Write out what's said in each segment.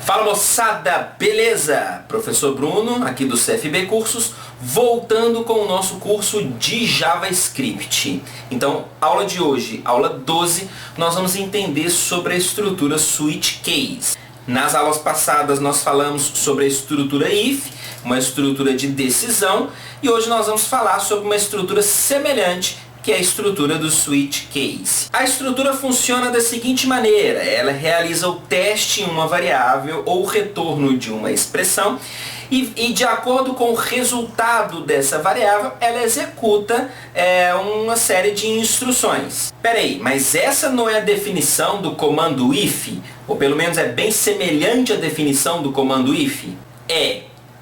Fala moçada, beleza? Professor Bruno, aqui do CFB Cursos, voltando com o nosso curso de JavaScript. Então, aula de hoje, aula 12, nós vamos entender sobre a estrutura switch case. Nas aulas passadas nós falamos sobre a estrutura if, uma estrutura de decisão, e hoje nós vamos falar sobre uma estrutura semelhante, que é a estrutura do switch case. A estrutura funciona da seguinte maneira: ela realiza o teste em uma variável ou o retorno de uma expressão e de acordo com o resultado dessa variável, ela executa uma série de instruções. Peraí, mas essa não é a definição do comando if? Ou pelo menos é bem semelhante à definição do comando if?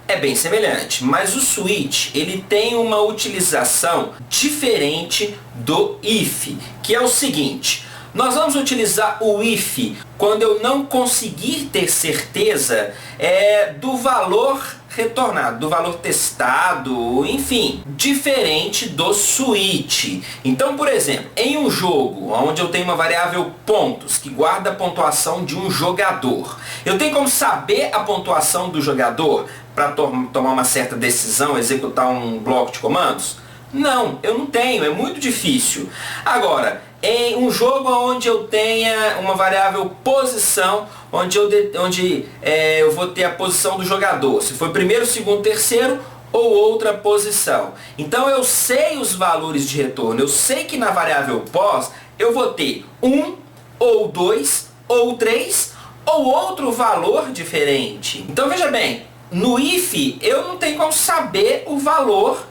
É bem semelhante, mas o switch ele tem uma utilização diferente do if, que é o seguinte: nós vamos utilizar o if quando eu não conseguir ter certeza do valor retornado, do valor testado, enfim, diferente do switch. Então, por exemplo, em um jogo onde eu tenho uma variável pontos, que guarda a pontuação de um jogador, eu tenho como saber a pontuação do jogador para tomar uma certa decisão, executar um bloco de comandos? Não, eu não tenho, é muito difícil. Agora, em um jogo onde eu tenha uma variável posição, onde eu vou ter a posição do jogador, se foi primeiro, segundo, terceiro ou outra posição. Então eu sei os valores de retorno, eu sei que na variável pos eu vou ter 1, ou 2, ou 3, ou outro valor diferente. Então veja bem, no if eu não tenho como saber o valor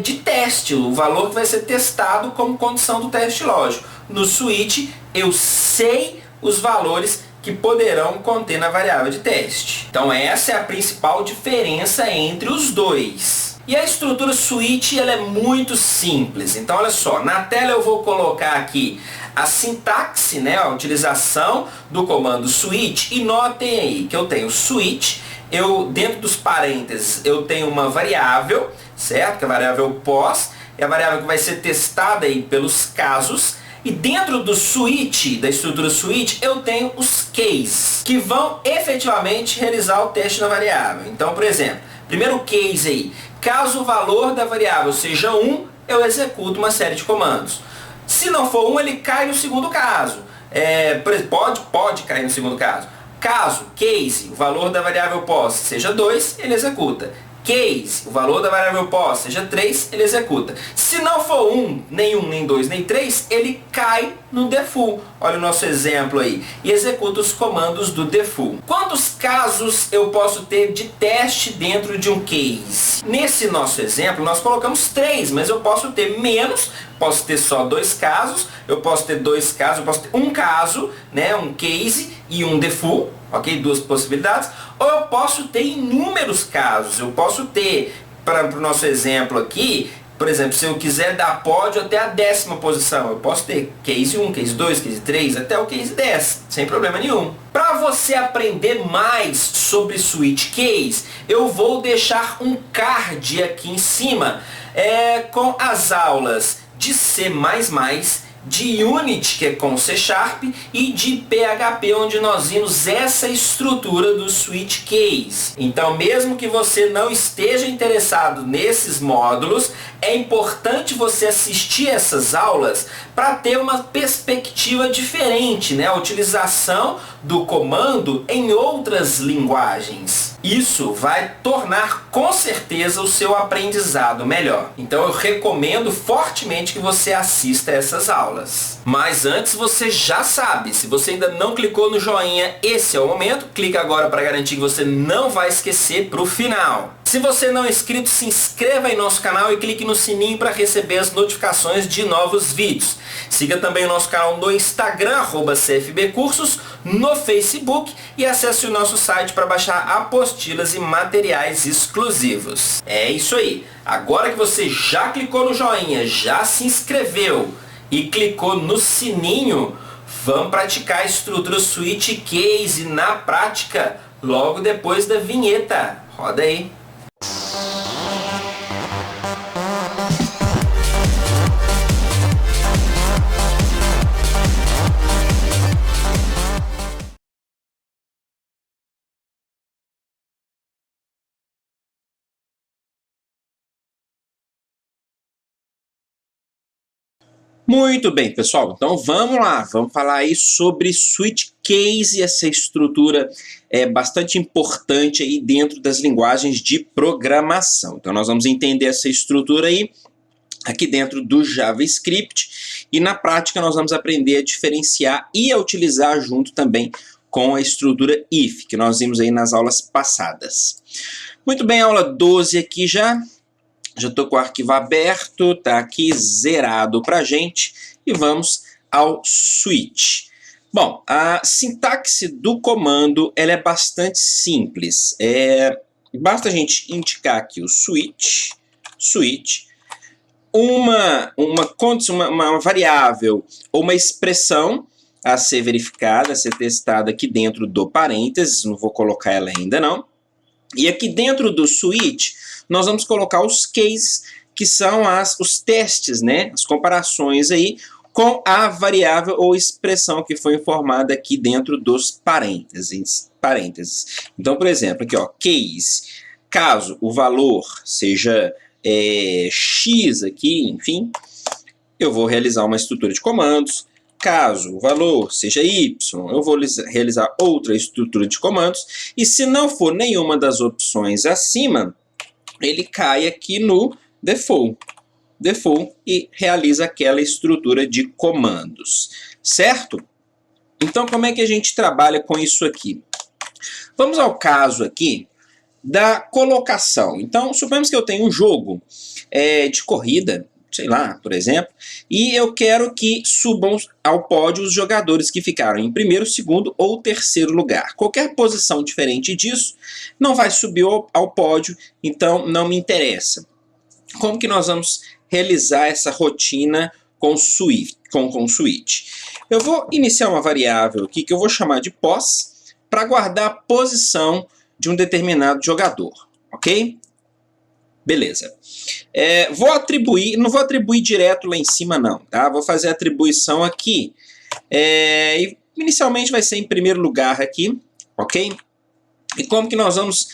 de teste, o valor que vai ser testado como condição do teste lógico. No switch eu sei os valores que poderão conter na variável de teste. Então essa é a principal diferença entre os dois. E a estrutura switch ela é muito simples. Então olha só, na tela eu vou colocar aqui a sintaxe, a utilização do comando switch, e notem aí que eu tenho switch, dentro dos parênteses eu tenho uma variável, certo? Que é a variável pos, é a variável que vai ser testada aí pelos casos. E dentro do switch, da estrutura switch, eu tenho os cases, que vão efetivamente realizar o teste na variável. Então, por exemplo, primeiro case aí, caso o valor da variável seja 1, eu executo uma série de comandos. Se não for 1, ele cai no segundo caso. Pode cair no segundo caso. Caso, case, o valor da variável pos seja 2, ele executa. Case, o valor da variável pos seja 3, ele executa. Se não for 1, nem 1, nem 2, nem 3, ele cai no default. Olha o nosso exemplo aí. E executa os comandos do default. Quantos casos eu posso ter de teste dentro de um case? Nesse nosso exemplo, nós colocamos 3, mas eu posso ter menos, posso ter só 2 casos, eu posso ter 2 casos, eu posso ter um caso, um case e um default, ok? 2 possibilidades. Ou eu posso ter inúmeros casos. Eu posso ter, para o nosso exemplo aqui, por exemplo, se eu quiser dar pódio até a 10ª posição, eu posso ter case 1, case 2, case 3, até o case 10, sem problema nenhum. Para você aprender mais sobre switch case, eu vou deixar um card aqui em cima com as aulas de C++, de Unity, que é com C#, e de PHP, onde nós vimos essa estrutura do switch case. Então, mesmo que você não esteja interessado nesses módulos, é importante você assistir essas aulas para ter uma perspectiva diferente, a utilização do comando em outras linguagens. Isso vai tornar com certeza o seu aprendizado melhor. Então eu recomendo fortemente que você assista essas aulas. Mas antes, você já sabe, se você ainda não clicou no joinha, esse é o momento. Clica agora para garantir que você não vai esquecer para o final. Se você não é inscrito, se inscreva em nosso canal e clique no sininho para receber as notificações de novos vídeos. Siga também o nosso canal no Instagram, @CFBcursos, no Facebook, e acesse o nosso site para baixar apostilas e materiais exclusivos. É isso aí. Agora que você já clicou no joinha, já se inscreveu e clicou no sininho, vamos praticar a estrutura switch case na prática logo depois da vinheta. Roda aí. Muito bem, pessoal. Então vamos lá, vamos falar aí sobre switch case, essa estrutura é bastante importante aí dentro das linguagens de programação. Então nós vamos entender essa estrutura aí aqui dentro do JavaScript e na prática nós vamos aprender a diferenciar e a utilizar junto também com a estrutura if, que nós vimos aí nas aulas passadas. Muito bem, aula 12 aqui já. Já estou com o arquivo aberto, está aqui zerado para a gente e vamos ao switch. Bom, a sintaxe do comando ela é bastante simples. Basta a gente indicar aqui o switch, uma variável ou uma expressão a ser verificada, a ser testada aqui dentro do parênteses, não vou colocar ela ainda não. E aqui dentro do switch, nós vamos colocar os cases, que são os testes, né? As comparações aí com a variável ou expressão que foi informada aqui dentro dos parênteses. Então, por exemplo, aqui, ó, case, caso o valor seja x aqui, enfim, eu vou realizar uma estrutura de comandos. Caso o valor seja y, eu vou realizar outra estrutura de comandos. E se não for nenhuma das opções acima, ele cai aqui no default e realiza aquela estrutura de comandos, certo? Então, como é que a gente trabalha com isso aqui? Vamos ao caso aqui da colocação. Então, suponhamos que eu tenho um jogo de corrida, sei lá, por exemplo, e eu quero que subam ao pódio os jogadores que ficaram em primeiro, segundo ou terceiro lugar. Qualquer posição diferente disso não vai subir ao pódio, então não me interessa. Como que nós vamos realizar essa rotina com switch? Eu vou iniciar uma variável aqui que eu vou chamar de pos para guardar a posição de um determinado jogador, ok? Beleza. Vou atribuir, não vou atribuir direto lá em cima não, tá? Vou fazer a atribuição aqui. E inicialmente vai ser em primeiro lugar aqui, ok? E como que nós vamos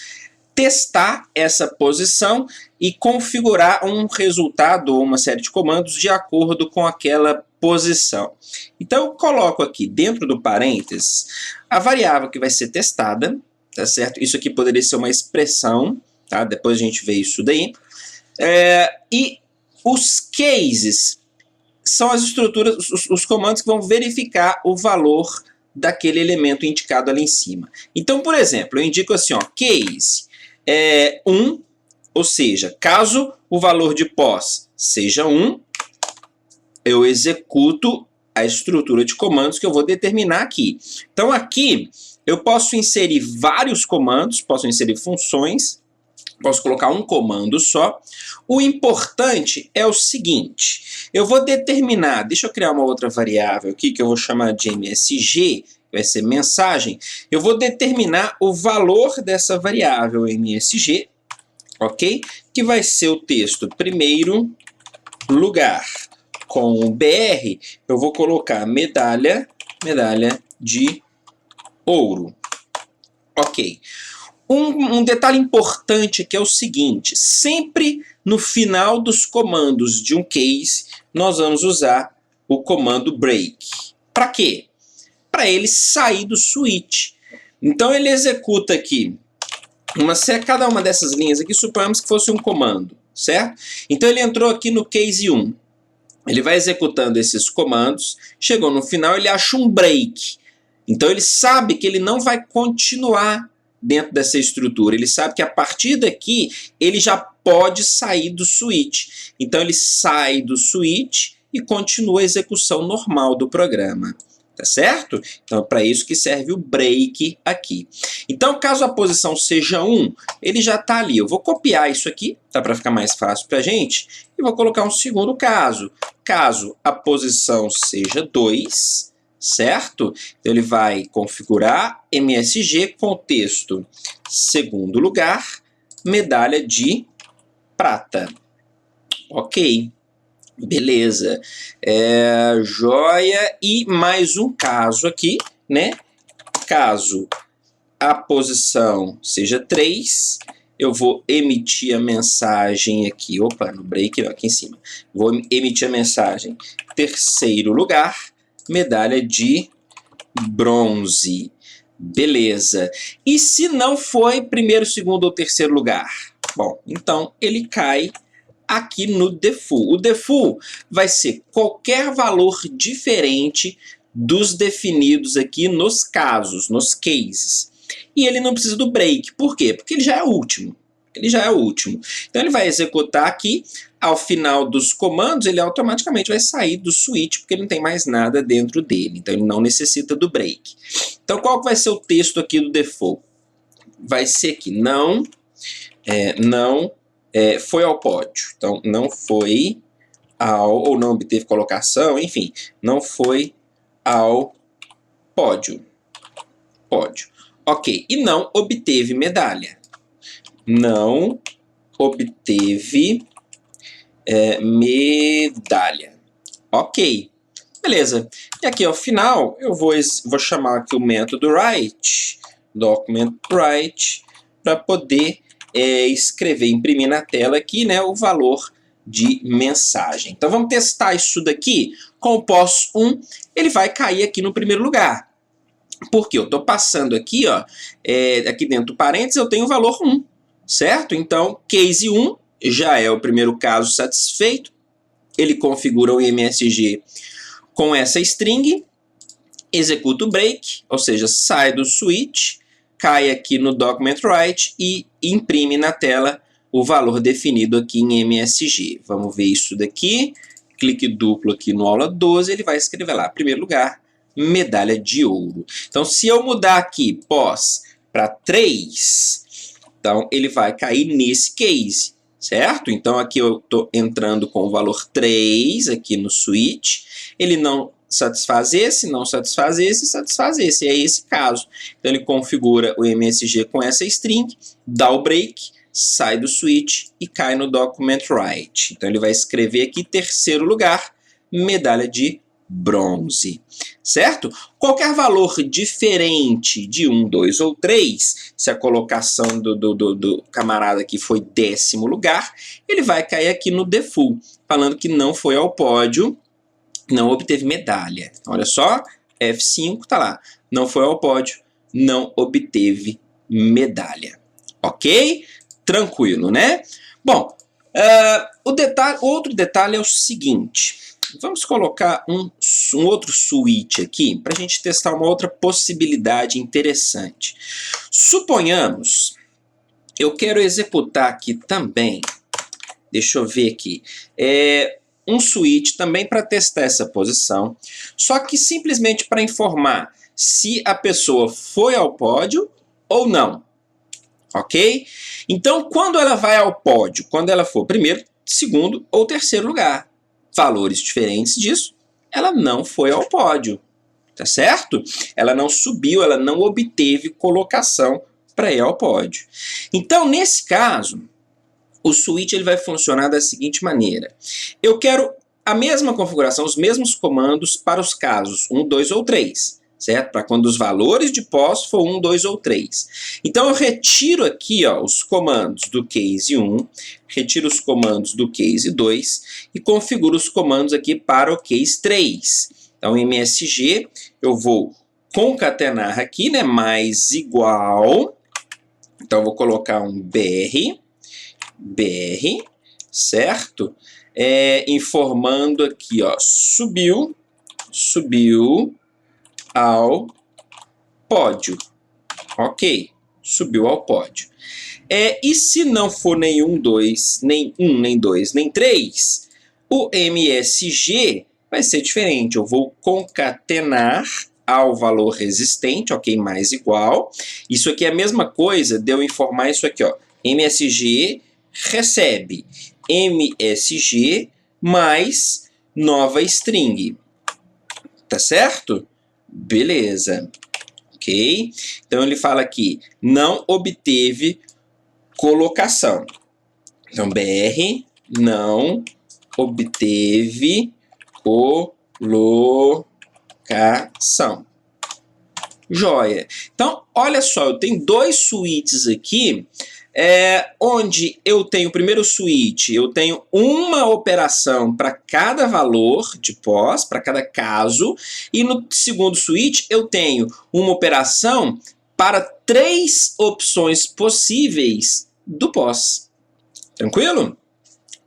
testar essa posição e configurar um resultado ou uma série de comandos de acordo com aquela posição. Então eu coloco aqui dentro do parênteses a variável que vai ser testada, tá certo? Isso aqui poderia ser uma expressão, tá? Depois a gente vê isso daí. E os cases são as estruturas, os comandos que vão verificar o valor daquele elemento indicado ali em cima. Então, por exemplo, eu indico assim, ó, case 1, ou seja, caso o valor de pos seja 1, eu executo a estrutura de comandos que eu vou determinar aqui. Então, aqui eu posso inserir vários comandos, posso inserir funções, posso colocar um comando só. O importante é o seguinte, eu vou determinar, deixa eu criar uma outra variável aqui que eu vou chamar de msg, vai ser mensagem. Eu vou determinar o valor dessa variável msg, ok? Que vai ser o texto primeiro lugar. Com o br, eu vou colocar medalha de ouro. Ok. Um detalhe importante aqui é o seguinte, sempre no final dos comandos de um case, nós vamos usar o comando break. Para quê? Para ele sair do switch. Então ele executa aqui, cada uma dessas linhas aqui, suponhamos que fosse um comando, certo? Então ele entrou aqui no case 1. Ele vai executando esses comandos, chegou no final, ele acha um break. Então ele sabe que ele não vai continuar dentro dessa estrutura. Ele sabe que a partir daqui ele já pode sair do switch. Então ele sai do switch e continua a execução normal do programa. Tá certo? Então é para isso que serve o break aqui. Então caso a posição seja 1, ele já está ali. Eu vou copiar isso aqui, tá, para ficar mais fácil para a gente, e vou colocar um segundo caso. Caso a posição seja 2, certo? Então ele vai configurar MSG contexto segundo lugar, medalha de prata. Ok. Beleza. Joia. E mais um caso aqui, né? Caso a posição seja 3, eu vou emitir a mensagem aqui, opa, no break, aqui em cima. Vou emitir a mensagem, terceiro lugar, medalha de bronze. Beleza. E se não foi primeiro, segundo ou terceiro lugar? Bom, então ele cai aqui no default. O default vai ser qualquer valor diferente dos definidos aqui nos casos, nos cases. E ele não precisa do break. Por quê? Porque ele já é o último. Ele já é o último. Então ele vai executar aqui, ao final dos comandos, ele automaticamente vai sair do switch, porque ele não tem mais nada dentro dele. Então ele não necessita do break. Então qual vai ser o texto aqui do default? Vai ser que não foi ao pódio. Então não foi ou não obteve colocação, enfim, não foi ao pódio. Ok, e não obteve medalha. Não obteve medalha. Ok, beleza. E aqui ao final eu vou chamar aqui o método write, document write, para poder escrever, imprimir na tela aqui, né, o valor de mensagem. Então vamos testar isso daqui com o POS 1, ele vai cair aqui no primeiro lugar. Porque eu estou passando aqui, ó, aqui dentro do parênteses eu tenho o valor 1, certo? Então, case 1 já é o primeiro caso satisfeito. Ele configura o MSG com essa string, executa o break, ou seja, sai do switch, cai aqui no document write e imprime na tela o valor definido aqui em MSG. Vamos ver isso daqui. Clique duplo aqui no aula 12, ele vai escrever lá, primeiro lugar, medalha de ouro. Então, se eu mudar aqui POS para 3, então ele vai cair nesse case, certo? Então, aqui eu estou entrando com o valor 3 aqui no switch. Ele não satisfaz esse, não satisfaz esse, satisfaz esse. É esse caso. Então, ele configura o MSG com essa string, dá o break, sai do switch e cai no document write. Então, ele vai escrever aqui, terceiro lugar, medalha de bronze, certo? Qualquer valor diferente de 1, 2 ou 3, se a colocação do camarada aqui foi décimo lugar, ele vai cair aqui no default, falando que não foi ao pódio, não obteve medalha. Olha só, F5 tá lá, não foi ao pódio, não obteve medalha. Ok? Tranquilo, né? Bom, outro detalhe é o seguinte. Vamos colocar um outro switch aqui para a gente testar uma outra possibilidade interessante. Suponhamos, eu quero executar aqui também, deixa eu ver aqui, um switch também para testar essa posição, só que simplesmente para informar se a pessoa foi ao pódio ou não. Ok? Então, quando ela vai ao pódio, quando ela for primeiro, segundo ou terceiro lugar, valores diferentes disso, ela não foi ao pódio, tá certo? Ela não subiu, ela não obteve colocação para ir ao pódio. Então, nesse caso, o switch ele vai funcionar da seguinte maneira. Eu quero a mesma configuração, os mesmos comandos para os casos 1, 2 ou 3. Certo? Para quando os valores de POS for 1, 2 ou 3. Então, eu retiro aqui ó, os comandos do case 1, retiro os comandos do case 2 e configuro os comandos aqui para o case 3. Então, MSG, eu vou concatenar aqui, né, mais igual. Então, eu vou colocar um BR, certo? Informando aqui, ó, subiu ao pódio. Ok, subiu ao pódio. E se não for nenhum 2, nem 1, nem 2, nem 3, o MSG vai ser diferente. Eu vou concatenar ao valor resistente, ok, mais igual. Isso aqui é a mesma coisa de eu informar isso aqui, ó. MSG recebe MSG mais nova string. Tá certo? Beleza, ok? Então ele fala aqui, não obteve colocação. Então BR não obteve colocação. Joia. Então, olha só, eu tenho dois switches aqui onde eu tenho o primeiro switch, eu tenho uma operação para cada valor de pós, para cada caso, e no segundo switch eu tenho uma operação para 3 opções possíveis do pós. Tranquilo?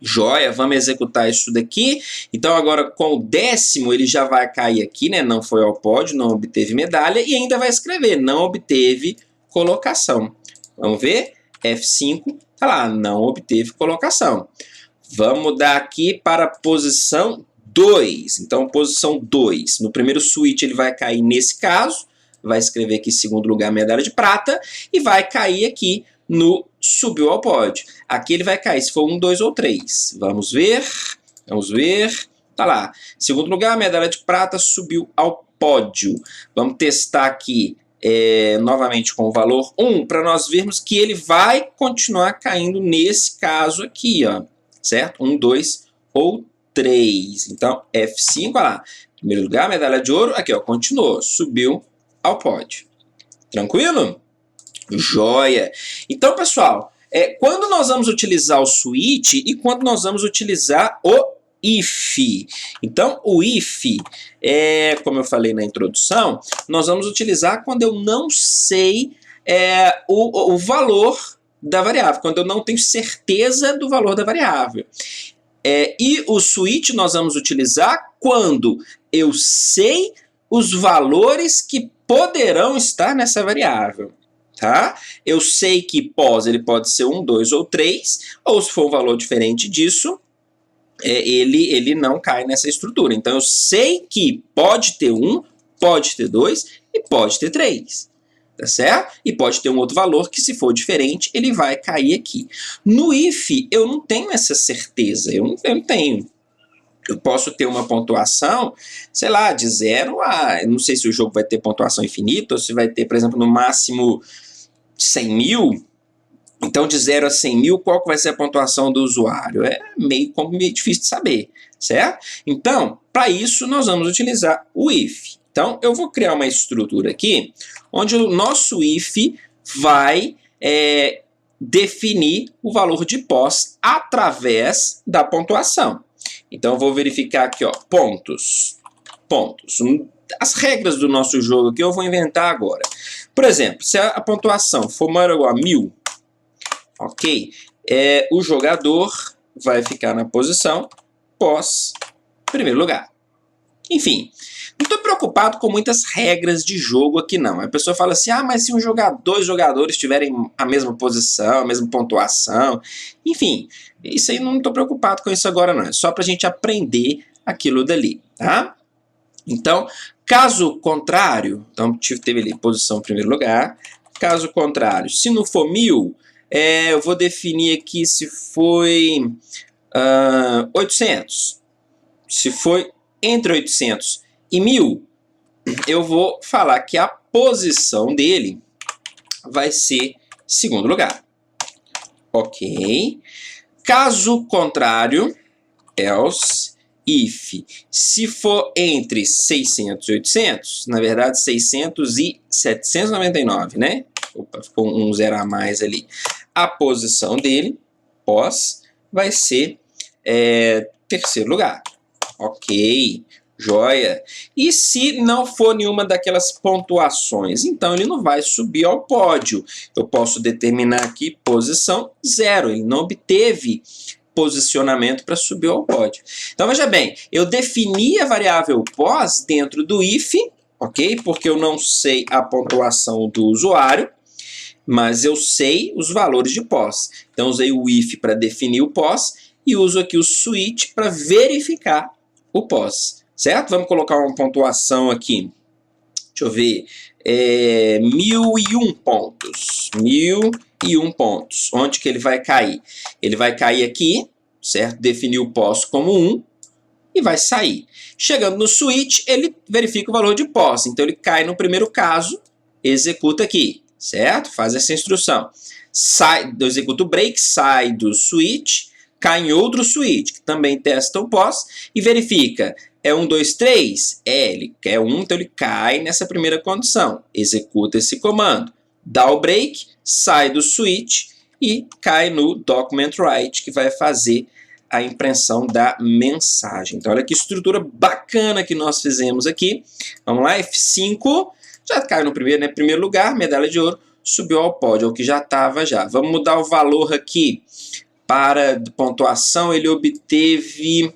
Joia, vamos executar isso daqui. Então agora com o 10º ele já vai cair aqui, né? Não foi ao pódio, não obteve medalha e ainda vai escrever, não obteve colocação. Vamos ver? F5, tá lá, não obteve colocação. Vamos mudar aqui para a posição 2. Então posição 2. No primeiro switch ele vai cair nesse caso, vai escrever aqui segundo lugar medalha de prata e vai cair aqui no subiu ao pódio. Aqui ele vai cair se for 1, 2 ou 3. Vamos ver. Tá lá. Segundo lugar, medalha de prata subiu ao pódio. Vamos testar aqui novamente com o valor 1 para nós vermos que ele vai continuar caindo nesse caso aqui, ó. Certo? 1, 2 ou 3. Então, F5, olha lá. Primeiro lugar, medalha de ouro. Aqui, ó, continuou. Subiu ao pódio. Tranquilo? Joia! Então, pessoal, quando nós vamos utilizar o switch e quando nós vamos utilizar o if. Então, o if, como eu falei na introdução, nós vamos utilizar quando eu não sei o valor da variável, quando eu não tenho certeza do valor da variável. E o switch nós vamos utilizar quando eu sei os valores que poderão estar nessa variável. Tá? Eu sei que pós ele pode ser 1, 2 ou 3, ou se for um valor diferente disso, ele não cai nessa estrutura. Então eu sei que pode ter 1, pode ter 2 e pode ter 3. Tá certo? E pode ter um outro valor que, se for diferente, ele vai cair aqui. No if, eu não tenho essa certeza, eu não tenho. Eu posso ter uma pontuação, sei lá, de 0 a... Eu não sei se o jogo vai ter pontuação infinita ou se vai ter, por exemplo, no máximo 100 mil. Então, de 0 a 100 mil, qual que vai ser a pontuação do usuário? É meio difícil de saber, certo? Então, para isso, nós vamos utilizar o if. Então, eu vou criar uma estrutura aqui, onde o nosso if vai definir o valor de pós através da pontuação. Então, eu vou verificar aqui, ó, pontos. As regras do nosso jogo aqui eu vou inventar agora. Por exemplo, se a pontuação for maior ou igual a 1000, ok? O jogador vai ficar na posição pós primeiro lugar. Enfim, não estou preocupado com muitas regras de jogo aqui não. A pessoa fala assim, mas se dois jogadores tiverem a mesma posição, a mesma pontuação, enfim, isso aí não estou preocupado com isso agora não. É só para a gente aprender aquilo dali, tá? Então, caso contrário, então teve ali posição em primeiro lugar. Caso contrário, se não for 1000, eu vou definir aqui se foi 800. Se foi entre 800 e 1000, eu vou falar que a posição dele vai ser segundo lugar. Ok. Caso contrário, else, if, se for entre 600 e 800, na verdade 600 e 799, né? Opa, ficou um zero a mais ali. A posição dele, pós, vai ser terceiro lugar. Ok, joia. E se não for nenhuma daquelas pontuações, então ele não vai subir ao pódio. Eu posso determinar aqui posição 0. Ele não obteve posicionamento para subir ao pódio. Então veja bem, eu defini a variável pós dentro do if, ok? Porque eu não sei a pontuação do usuário, mas eu sei os valores de pós. Então usei o if para definir o pós e uso aqui o switch para verificar o pós, certo? Vamos colocar uma pontuação aqui. Deixa eu ver. 1001 pontos. 1001 pontos. Onde que ele vai cair? Ele vai cair aqui, certo? Definir o pós como 1 e vai sair. Chegando no switch, ele verifica o valor de pós. Então, ele cai no primeiro caso, executa aqui, certo? Faz essa instrução. Executa o break, sai do switch, cai em outro switch, que também testa o pós, e verifica, 1, 2, 3? Ele quer 1, então ele cai nessa primeira condição. Executa esse comando, dá o break, sai do switch e cai no Document Write, que vai fazer a impressão da mensagem. Então, olha que estrutura bacana que nós fizemos aqui. Vamos lá, F5, já caiu no primeiro, né? Primeiro lugar, medalha de ouro, subiu ao pódio, é o que já estava já. Vamos mudar o valor aqui para pontuação, ele obteve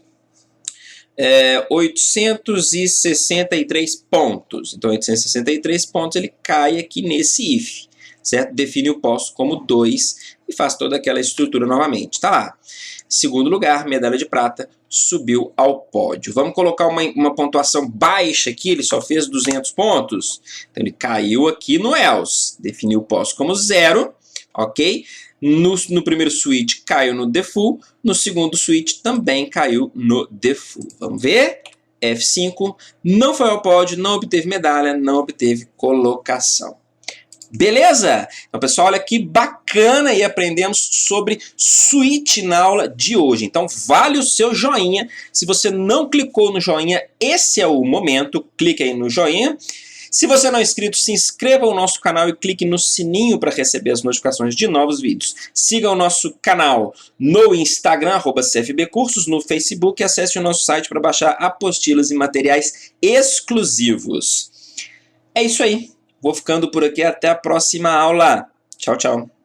863 pontos. Então, 863 pontos, ele cai aqui nesse if, certo? Define o posto como 2 e faz toda aquela estrutura novamente. Tá lá. Segundo lugar, medalha de prata, subiu ao pódio. Vamos colocar uma pontuação baixa aqui, ele só fez 200 pontos. Então, ele caiu aqui no else. Definiu o posto como 0, ok? No primeiro switch caiu no default, no segundo switch também caiu no default. Vamos ver? F5, não foi ao pódio, não obteve medalha, não obteve colocação. Beleza? Então, pessoal, olha que bacana e aprendemos sobre switch na aula de hoje. Então, vale o seu joinha. Se você não clicou no joinha, esse é o momento. Clique aí no joinha. Se você não é inscrito, se inscreva no nosso canal e clique no sininho para receber as notificações de novos vídeos. Siga o nosso canal no Instagram, @CFBcursos, no Facebook e acesse o nosso site para baixar apostilas e materiais exclusivos. É isso aí. Vou ficando por aqui. Até a próxima aula. Tchau, tchau.